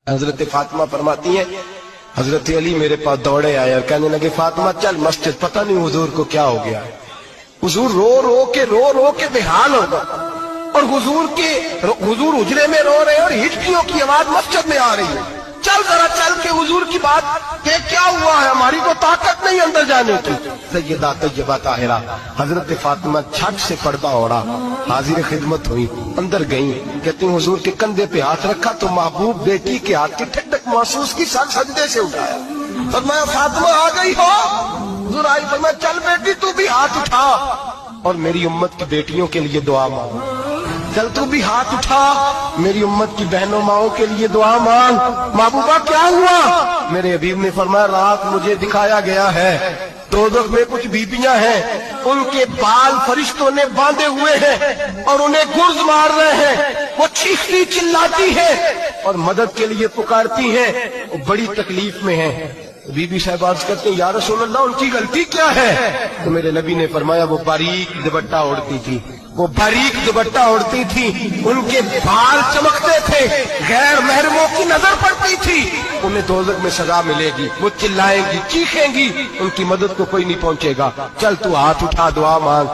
हजरत फातिमा फरमाती हैं हजरत अली मेरे पास दौड़े आए और कहने लगे फातिमा चल मस्जिद, पता नहीं हुजूर को क्या हो गया। हुजूर रो रो के बेहाल हो गए और हुजूर हुजरे में रो रहे और हिचकियों की आवाज मस्जिद में आ रही है। चल जरा चल के हुजूर की बात के क्या हुआ है, हमारी तो ताकत नहीं अंदर जाने की। सैयदा तैयबा ताहिरा हजरत फातिमा छत से पर्दा ओढ़ा हाजिर खिदमत हुई, अंदर गई, कहती हुजूर के कंधे पे हाथ रखा तो महबूब बेटी के हाथ की ठंडक महसूस की, सर सजदे से उठाया। फरमाया फातिमा आ गई हो? हुजूर आई। फरमाया चल बेटी तू भी हाथ उठा और मेरी उम्मत की बेटियों के लिए दुआ मांग। चल तू भी हाथ उठा, मेरी उम्मत की बहनों माओं के लिए दुआ मांग। महबूबा क्या हुआ? मेरे हबीब ने फरमाया रात मुझे दिखाया गया है दोज़ख में कुछ बीबियां हैं, उनके बाल फरिश्तों ने बांधे हुए हैं और उन्हें गुर्ज मार रहे हैं। वो चीखती चिल्लाती है और मदद के लिए पुकारती हैं, वो बड़ी तकलीफ में हैं। बीबी साहब अर्ज करते हैं या रसूल अल्लाह उनकी गलती क्या है? तो मेरे नबी ने फरमाया वो बारीक दुपट्टा ओढ़ती थी, वो बारीक दुपट्टा ओढ़ती थी, उनके बाल चमकते थे, गैर महरमों की नजर पड़ती थी, उन्हें दोज़ख में सजा मिलेगी, वो चिल्लाएंगी चीखेंगी, उनकी मदद को कोई नहीं पहुंचेगा। चल तू हाथ उठा दुआ मांग।